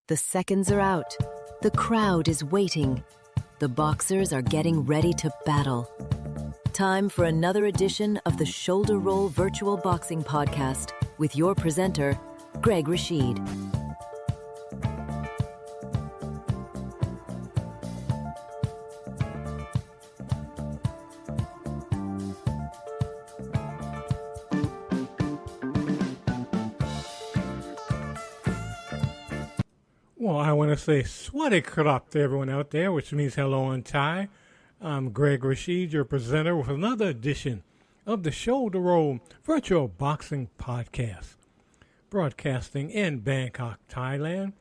The seconds are out. The crowd is waiting. The boxers are getting ready to battle. Time for another edition of the Shoulder Roll Virtual Boxing Podcast with your presenter, Greg Rashid. Well, I want to say swaddy krop to everyone out there, which means hello on Thai. I'm Greg Rashid, your presenter, with another edition of the Shoulder Roll Virtual Boxing Podcast, broadcasting in Bangkok, Thailand.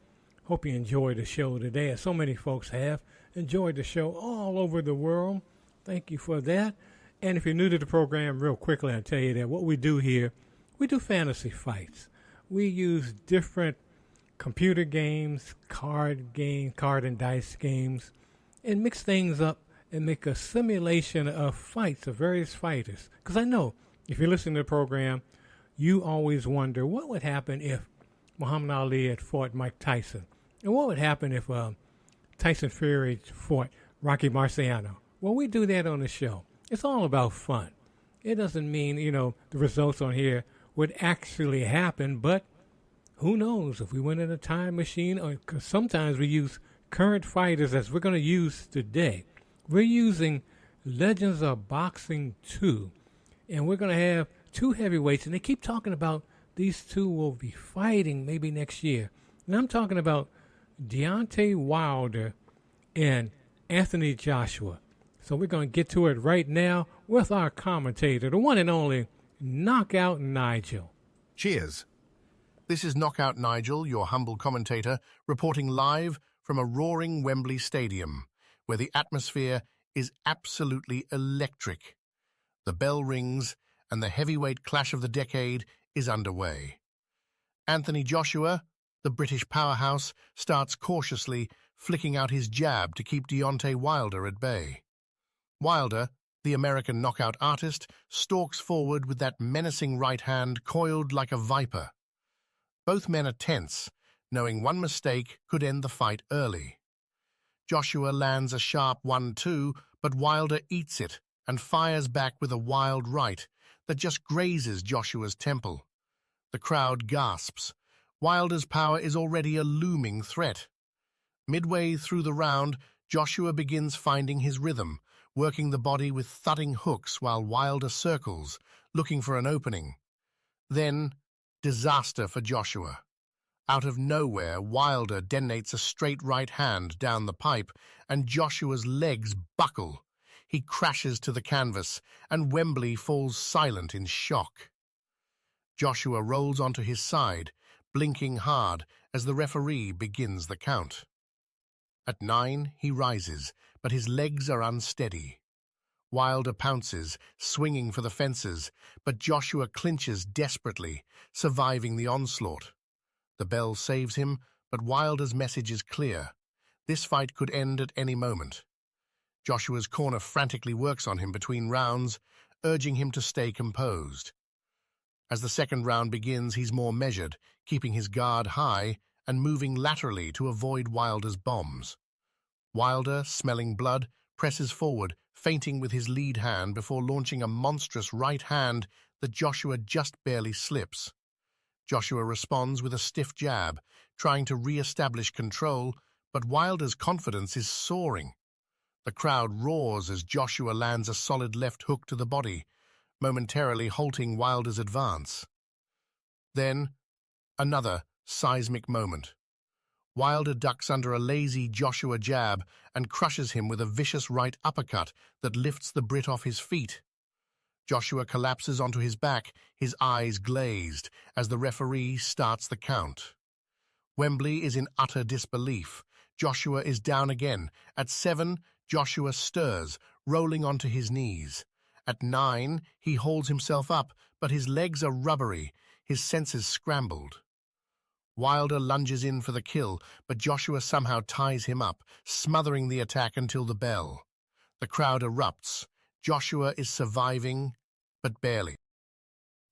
Hope you enjoyed the show today, as so many folks have enjoyed the show all over the world. Thank you for that. And if you're new to the program, real quickly, I'll tell you that what we do here, we do fantasy fights. We use different computer games, card and dice games, and mix things up and make a simulation of fights of various fighters. Because I know if you listen to the program, you always wonder what would happen if Muhammad Ali had fought Mike Tyson, and what would happen if Tyson Fury fought Rocky Marciano. Well, we do that on the show. It's all about fun. It doesn't mean, the results on here would actually happen, but who knows if we went in a time machine, or cause sometimes we use current fighters as we're going to use today. We're using Legends of Boxing 2, and we're going to have two heavyweights, and they keep talking about these two will be fighting maybe next year. And I'm talking about Deontay Wilder and Anthony Joshua. So we're going to get to it right now with our commentator, the one and only Knockout Nigel. Cheers. This is Knockout Nigel, your humble commentator, reporting live from a roaring Wembley Stadium, where the atmosphere is absolutely electric. The bell rings, and the heavyweight clash of the decade is underway. Anthony Joshua, the British powerhouse, starts cautiously, flicking out his jab to keep Deontay Wilder at bay. Wilder, the American knockout artist, stalks forward with that menacing right hand coiled like a viper. Both men are tense, knowing one mistake could end the fight early. Joshua lands a sharp 1-2, but Wilder eats it and fires back with a wild right that just grazes Joshua's temple. The crowd gasps. Wilder's power is already a looming threat. Midway through the round, Joshua begins finding his rhythm, working the body with thudding hooks while Wilder circles, looking for an opening. Then, disaster for Joshua. Out of nowhere, Wilder detonates a straight right hand down the pipe, and Joshua's legs buckle. He crashes to the canvas, and Wembley falls silent in shock. Joshua rolls onto his side, blinking hard as the referee begins the count. At 9, he rises, but his legs are unsteady. Wilder pounces, swinging for the fences, but Joshua clinches desperately, surviving the onslaught. The bell saves him, but Wilder's message is clear. This fight could end at any moment. Joshua's corner frantically works on him between rounds, urging him to stay composed. As the second round begins, he's more measured, keeping his guard high and moving laterally to avoid Wilder's bombs. Wilder, smelling blood, presses forward, feinting with his lead hand before launching a monstrous right hand that Joshua just barely slips. Joshua responds with a stiff jab, trying to re-establish control, but Wilder's confidence is soaring. The crowd roars as Joshua lands a solid left hook to the body, momentarily halting Wilder's advance. Then, another seismic moment. Wilder ducks under a lazy Joshua jab and crushes him with a vicious right uppercut that lifts the Brit off his feet. Joshua collapses onto his back, his eyes glazed, as the referee starts the count. Wembley is in utter disbelief. Joshua is down again. At 7, Joshua stirs, rolling onto his knees. At 9, he holds himself up, but his legs are rubbery, his senses scrambled. Wilder lunges in for the kill, but Joshua somehow ties him up, smothering the attack until the bell. The crowd erupts. Joshua is surviving, but barely.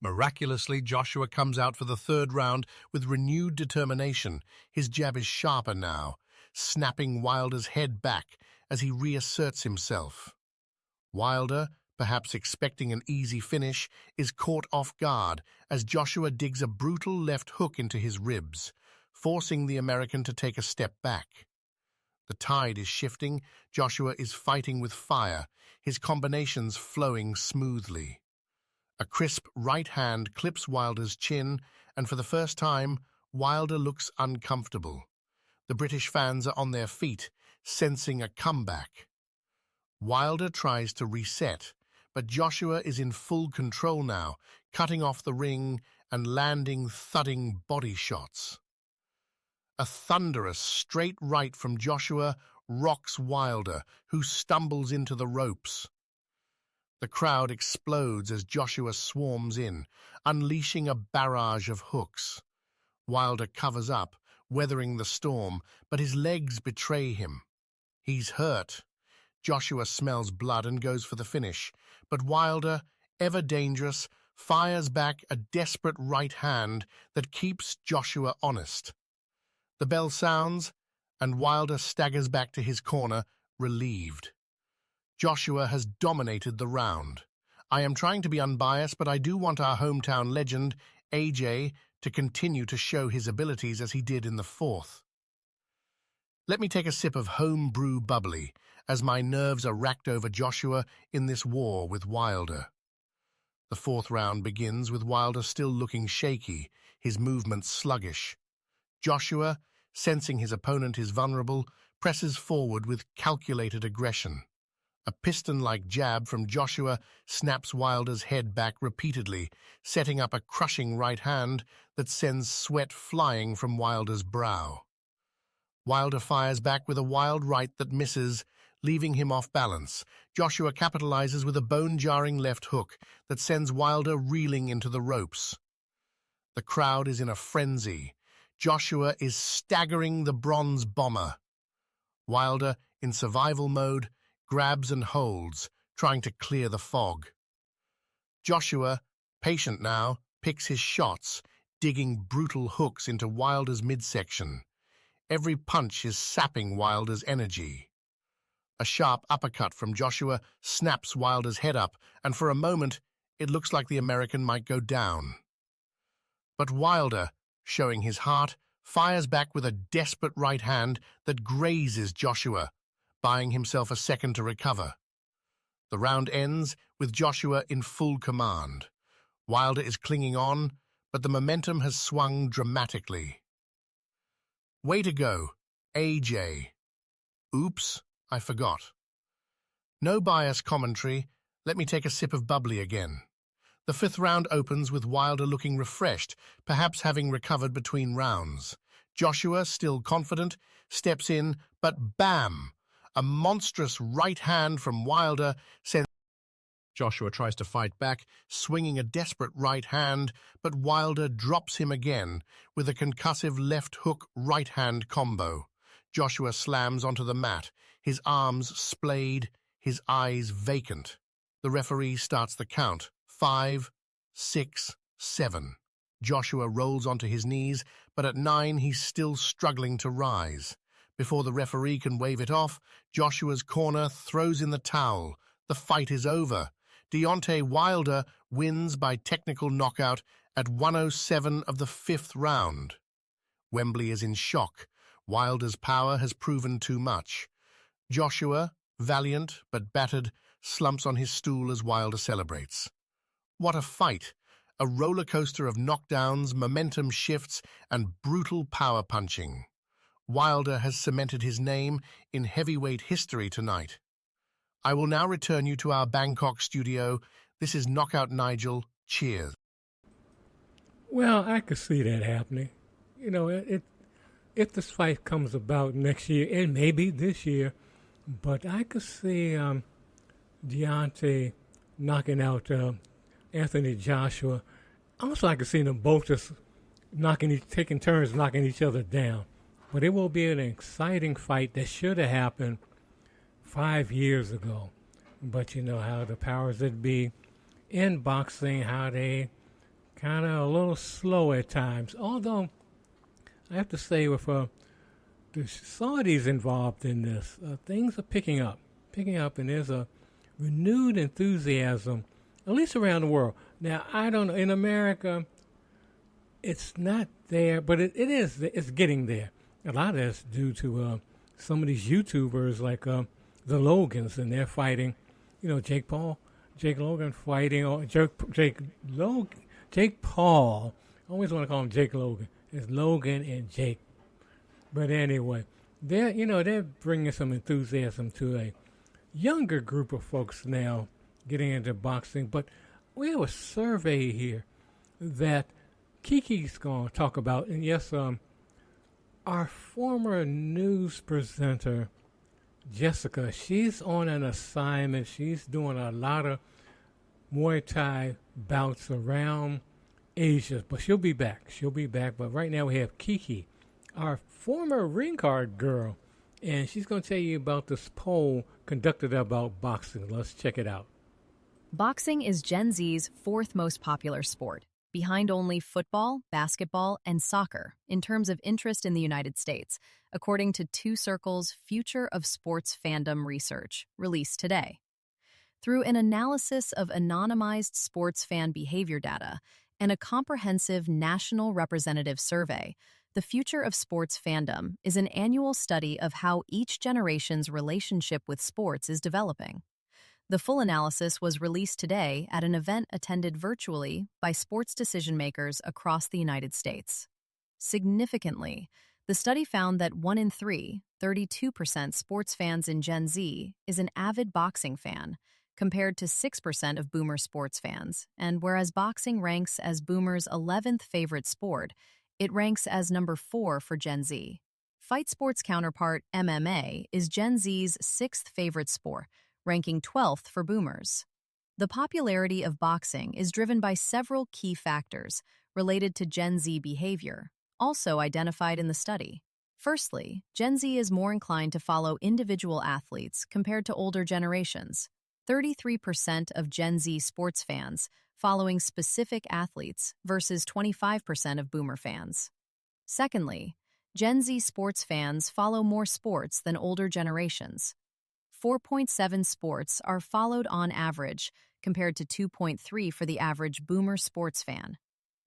Miraculously, Joshua comes out for the third round with renewed determination. His jab is sharper now, snapping Wilder's head back as he reasserts himself. Wilder, perhaps expecting an easy finish, is caught off guard as Joshua digs a brutal left hook into his ribs, forcing the American to take a step back. The tide is shifting. Joshua is fighting with fire, his combinations flowing smoothly. A crisp right hand clips Wilder's chin, and for the first time, Wilder looks uncomfortable. The British fans are on their feet, sensing a comeback. Wilder tries to reset, but Joshua is in full control now, cutting off the ring and landing thudding body shots. A thunderous straight right from Joshua rocks Wilder, who stumbles into the ropes. The crowd explodes as Joshua swarms in, unleashing a barrage of hooks. Wilder covers up, weathering the storm, but his legs betray him. He's hurt. Joshua smells blood and goes for the finish, but Wilder, ever dangerous, fires back a desperate right hand that keeps Joshua honest. The bell sounds, and Wilder staggers back to his corner, relieved. Joshua has dominated the round. I am trying to be unbiased, but I do want our hometown legend, AJ, to continue to show his abilities as he did in the fourth. Let me take a sip of home-brew bubbly, as my nerves are racked over Joshua in this war with Wilder. The fourth round begins with Wilder still looking shaky, his movements sluggish. Joshua, sensing his opponent is vulnerable, presses forward with calculated aggression. A piston-like jab from Joshua snaps Wilder's head back repeatedly, setting up a crushing right hand that sends sweat flying from Wilder's brow. Wilder fires back with a wild right that misses, leaving him off balance. Joshua capitalizes with a bone-jarring left hook that sends Wilder reeling into the ropes. The crowd is in a frenzy. Joshua is staggering the bronze bomber. Wilder, in survival mode, grabs and holds, trying to clear the fog. Joshua, patient now, picks his shots, digging brutal hooks into Wilder's midsection. Every punch is sapping Wilder's energy. A sharp uppercut from Joshua snaps Wilder's head up, and for a moment, it looks like the American might go down. But Wilder, showing his heart, fires back with a desperate right hand that grazes Joshua, buying himself a second to recover. The round ends with Joshua in full command. Wilder is clinging on, but the momentum has swung dramatically. Way to go, AJ. Oops, I forgot. No bias commentary. Let me take a sip of bubbly again. The fifth round opens with Wilder looking refreshed, perhaps having recovered between rounds. Joshua, still confident, steps in, but bam! A monstrous right hand from Wilder sends... Joshua tries to fight back, swinging a desperate right hand, but Wilder drops him again with a concussive left hook right hand combo. Joshua slams onto the mat, his arms splayed, his eyes vacant. The referee starts the count. 5, 6, 7. Joshua rolls onto his knees, but at 9 he's still struggling to rise. Before the referee can wave it off, Joshua's corner throws in the towel. The fight is over. Deontay Wilder wins by technical knockout at 107 of the fifth round. Wembley is in shock. Wilder's power has proven too much. Joshua, valiant but battered, slumps on his stool as Wilder celebrates. What a fight! A roller coaster of knockdowns, momentum shifts, and brutal power punching. Wilder has cemented his name in heavyweight history tonight. I will now return you to our Bangkok studio. This is Knockout Nigel. Cheers. Well, I could see that happening. You know, if this fight comes about next year, and maybe this year, but I could see Deontay knocking out Anthony Joshua. Also, I could see them both just taking turns knocking each other down. But it will be an exciting fight that should have happened 5 years ago. But you know how the powers that be in boxing, how they kind of a little slow at times. Although, I have to say with the Saudis involved in this, things are picking up, and there's a renewed enthusiasm, at least around the world. Now, I don't know, in America, it's not there, but it is, it's getting there. A lot of that's due to some of these YouTubers like the Logans, and they're fighting, Jake Logan fighting, or Jake Paul. I always want to call him Jake Logan. It's Logan and Jake. But anyway, they're bringing some enthusiasm to a younger group of folks now getting into boxing. But we have a survey here that Kiki's going to talk about. And yes, our former news presenter, Jessica, she's on an assignment. She's doing a lot of Muay Thai bouts around Asia, but she'll be back. But right now we have Kiki, our former ring card girl, and she's going to tell you about this poll conducted about boxing. Let's check it out. Boxing is Gen Z's fourth most popular sport, behind only football, basketball, and soccer in terms of interest in the United States, according to Two Circle's Future of Sports Fandom research, released today. Through an analysis of anonymized sports fan behavior data and a comprehensive national representative survey, the Future of Sports Fandom is an annual study of how each generation's relationship with sports is developing. The full analysis was released today at an event attended virtually by sports decision-makers across the United States. Significantly, the study found that 1 in 3, 32% sports fans in Gen Z, is an avid boxing fan, compared to 6% of boomer sports fans, and whereas boxing ranks as boomers' 11th favorite sport, it ranks as number 4 for Gen Z. Fight sports counterpart MMA is Gen Z's 6th favorite sport, ranking 12th for boomers. The popularity of boxing is driven by several key factors related to Gen Z behavior, also identified in the study. Firstly, Gen Z is more inclined to follow individual athletes compared to older generations. 33% of Gen Z sports fans following specific athletes versus 25% of boomer fans. Secondly, Gen Z sports fans follow more sports than older generations. 4.7 sports are followed on average, compared to 2.3 for the average boomer sports fan.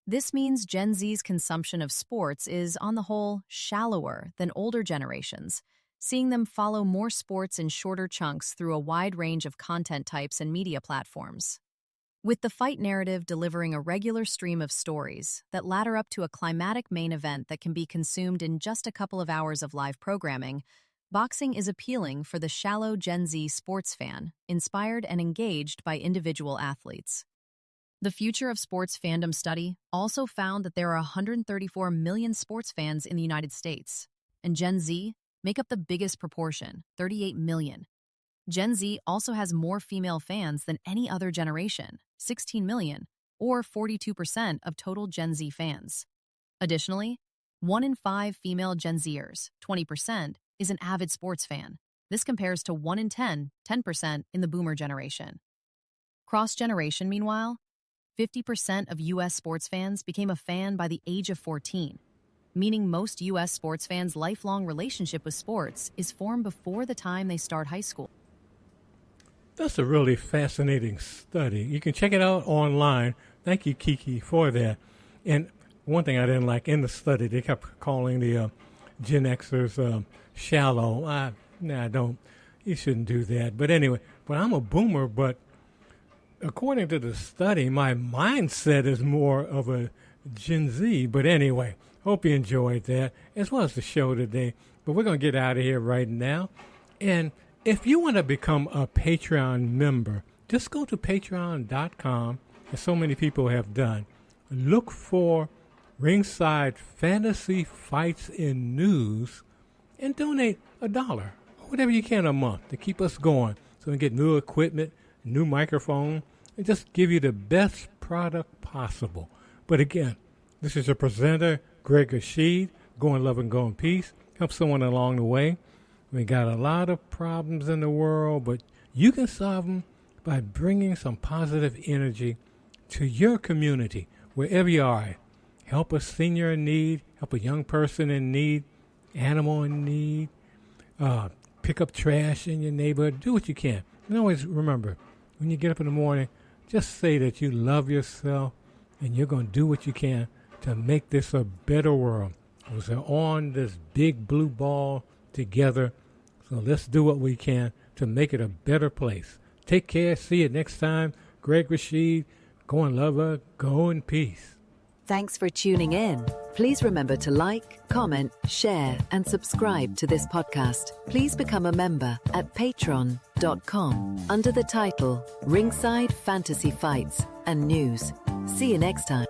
This means Gen Z's consumption of sports is, on the whole, shallower than older generations, seeing them follow more sports in shorter chunks through a wide range of content types and media platforms. With the fight narrative delivering a regular stream of stories that ladder up to a climatic main event that can be consumed in just a couple of hours of live programming, boxing is appealing for the shallow Gen Z sports fan, inspired and engaged by individual athletes. The Future of Sports Fandom study also found that there are 134 million sports fans in the United States, and Gen Z make up the biggest proportion, 38 million. Gen Z also has more female fans than any other generation, 16 million, or 42% of total Gen Z fans. Additionally, 1 in 5 female Gen Zers, 20%, is an avid sports fan. This compares to 1 in 10, 10% in the boomer generation. Cross-generation, meanwhile, 50% of U.S. sports fans became a fan by the age of 14, meaning most U.S. sports fans' lifelong relationship with sports is formed before the time they start high school. That's a really fascinating study. You can check it out online. Thank you, Kiki, for that. And one thing I didn't like in the study, they kept calling the Gen Xers shallow. Don't. You shouldn't do that. But anyway, I'm a boomer, but according to the study, my mindset is more of a Gen Z. But anyway, hope you enjoyed that, as well as the show today. But we're going to get out of here right now. And if you want to become a Patreon member, just go to patreon.com, as so many people have done. Look for Ringside Fantasy Fights in News and donate $1 or whatever you can a month to keep us going so we can get new equipment, new microphone, and just give you the best product possible. But again, this is your presenter, Greg Rashid. Go in love and go in peace. Help someone along the way. We got a lot of problems in the world, but you can solve them by bringing some positive energy to your community, wherever you are. Help a senior in need, help a young person in need, animal in need, pick up trash in your neighborhood. Do what you can. And always remember, when you get up in the morning, just say that you love yourself and you're going to do what you can to make this a better world. We're on this big blue ball together, so let's do what we can to make it a better place. Take care. See you next time. Greg Rashid, go and love her. Go in peace. Thanks for tuning in. Please remember to like, comment, share, and subscribe to this podcast. Please become a member at patreon.com under the title Ringside Fantasy Fights and News. See you next time.